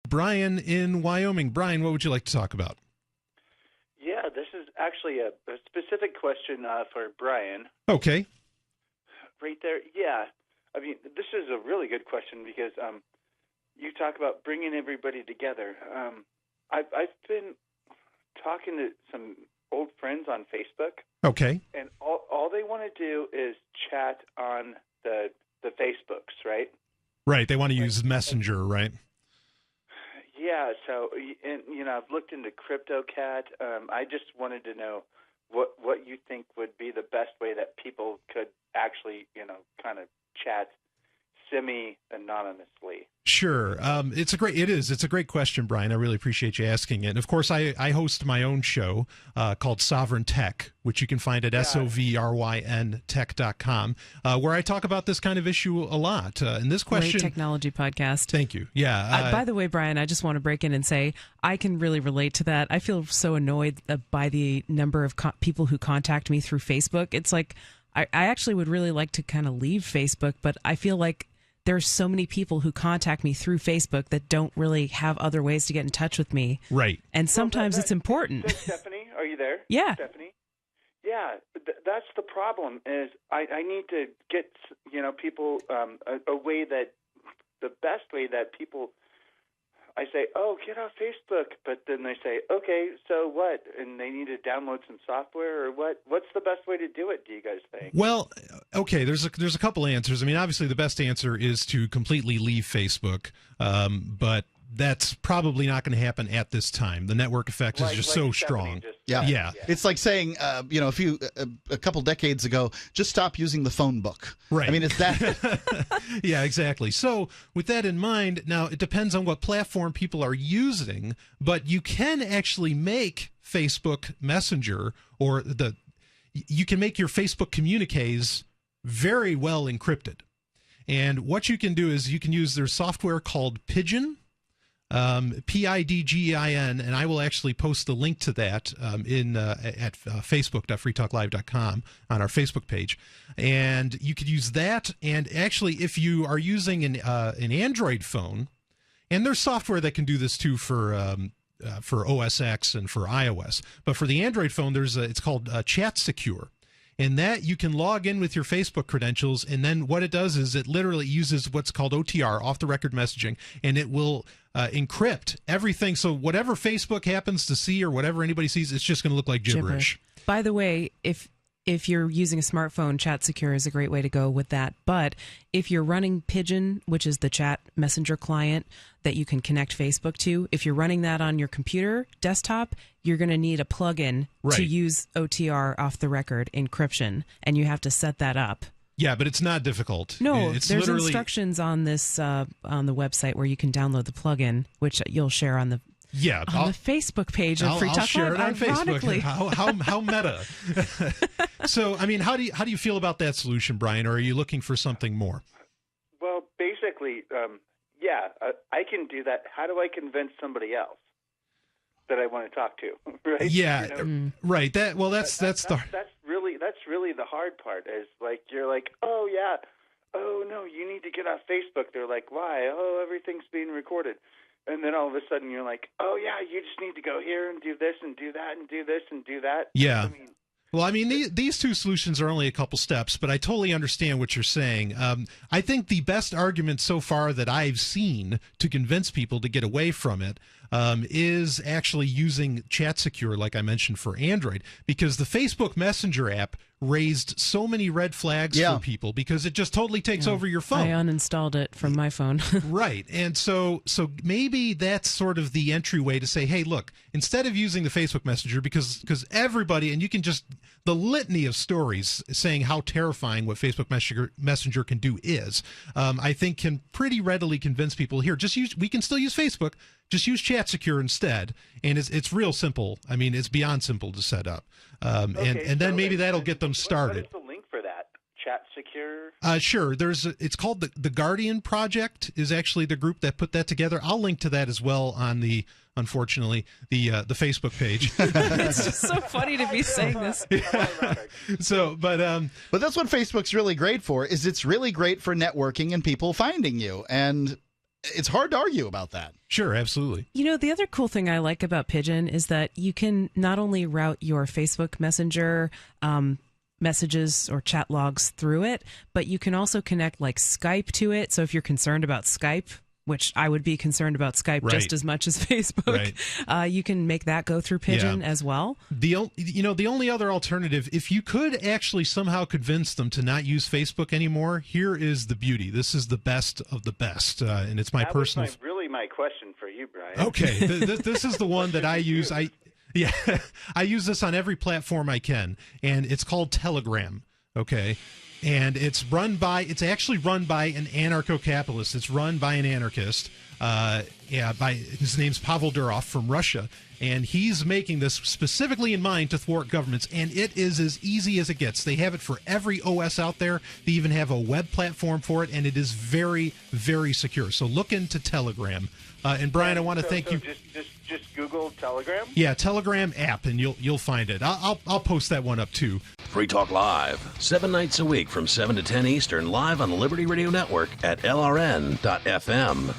Brian in Wyoming. Brian, what would you like to talk about? Yeah, this is actually a specific question for Brian. Okay. Right there. Yeah. I mean, this is a really good question because you talk about bringing everybody together. I've been talking to some old friends on Facebook. Okay. And all they want to do is chat on the Facebooks, right? Right. They want to use Messenger, right? Yeah. So, and I've looked into CryptoCat. I just wanted to know what you think would be the best way that people could actually, kind of chat semi-anonymously. Sure. It's a great question, Brian. I really appreciate you asking it. And of course, I host my own show called Sovereign Tech, which you can find at sovryn.tech.com, where I talk about this kind of issue a lot. And this question... Great technology podcast. Thank you. Yeah. By the way, Brian, I just want to break in and say I can really relate to that. I feel so annoyed by the number of people who contact me through Facebook. It's like I actually would really like to kind of leave Facebook, but I feel like there's so many people who contact me through Facebook that don't really have other ways to get in touch with me. Right. And sometimes it's important. Stephanie, are you there? Yeah. Stephanie? Yeah, that's the problem is I need to get, people a way that, the best way that people, I say, oh, get off Facebook, but then they say, okay, so what? And they need to download some software or what? What's the best way to do it, do you guys think? Well, okay, there's a couple answers. I mean, obviously the best answer is to completely leave Facebook, but that's probably not going to happen at this time. The network effect is just so strong. Yeah. It's like saying, if you a couple decades ago, just stop using the phone book. Right. I mean, it's that. Yeah, exactly. So with that in mind, now it depends on what platform people are using, but you can actually make Facebook Messenger you can make your Facebook communiques very well encrypted. And what you can do is you can use their software called Pidgin. Pidgin, and I will actually post the link to that at facebook.freetalklive.com on our Facebook page, and you could use that. And actually, if you are using an Android phone, and there's software that can do this too for OS X and for iOS, but for the Android phone, it's called Chat Secure. And that you can log in with your Facebook credentials, and then what it does is it literally uses what's called OTR, off-the-record messaging, and it will encrypt everything. So whatever Facebook happens to see or whatever anybody sees, it's just going to look like gibberish. By the way, if you're using a smartphone, Chat Secure is a great way to go with that. But if you're running Pidgin, which is the chat messenger client that you can connect Facebook to, if you're running that on your computer, desktop, you're going to need a plugin to use OTR off-the-record encryption, and you have to set that up. Yeah, but it's not difficult. No, it's there's literally instructions on this on the website where you can download the plugin, which you'll share on the the Facebook page of Free Talk I'll share Live, it on ironically. Facebook. How meta. So, I mean, how do you feel about that solution, Brian, or are you looking for something more? Well, basically, I can do that. How do I convince somebody else that I want to talk to? Right? Yeah, right. That's really the hard part. Is like you're like, oh yeah, oh no, you need to get off Facebook. They're like, why? Oh, everything's being recorded. And then all of a sudden you're like, oh, yeah, you just need to go here and do this and do that and do this and do that. Yeah. Well, I mean, these two solutions are only a couple steps, but I totally understand what you're saying. I think the best argument so far that I've seen to convince people to get away from it is actually using Chat Secure, like I mentioned, for Android, because the Facebook Messenger app raised so many red flags for people because it just totally takes over your phone. I uninstalled it from my phone. Right. And so maybe that's sort of the entryway to say, hey, look, instead of using the Facebook Messenger, because everybody, and you can just, the litany of stories saying how terrifying what Facebook Messenger can do is, I think can pretty readily convince people here, we can still use Facebook, just use Chat Secure instead. And it's real simple. I mean, it's beyond simple to set up. And then maybe that'll get them started. What is the link for that? Chat Secure? Sure. It's called the Guardian Project is actually the group that put that together. I'll link to that as well on unfortunately, the Facebook page. It's just so funny to be saying this. So, but that's what Facebook's really great for. Is it's really great for networking and people finding you. And it's hard to argue about that. Sure, absolutely. You know, the other cool thing I like about Pigeon is that you can not only route your Facebook Messenger messages or chat logs through it, but you can also connect like Skype to it. So if you're concerned about Skype, which I would be concerned about Skype just as much as Facebook, you can make that go through Pigeon as well. The only other alternative, if you could actually somehow convince them to not use Facebook anymore, here is the beauty. This is the best of the best, and it's my personal. That was really my question for you, Brian. Okay, this is the one that I use. I use this on every platform I can, and it's called Telegram. Okay. And it's actually run by an anarcho-capitalist. It's run by an anarchist. His name's Pavel Durov from Russia. And he's making this specifically in mind to thwart governments. And it is as easy as it gets. They have it for every OS out there. They even have a web platform for it. And it is very, very secure. So look into Telegram. And Brian, I want to thank you. Just Google Telegram? Yeah, Telegram app, and you'll find it. I'll post that one up too. Free Talk Live, 7 nights a week from 7 to 10 Eastern, live on the Liberty Radio Network at LRN.FM.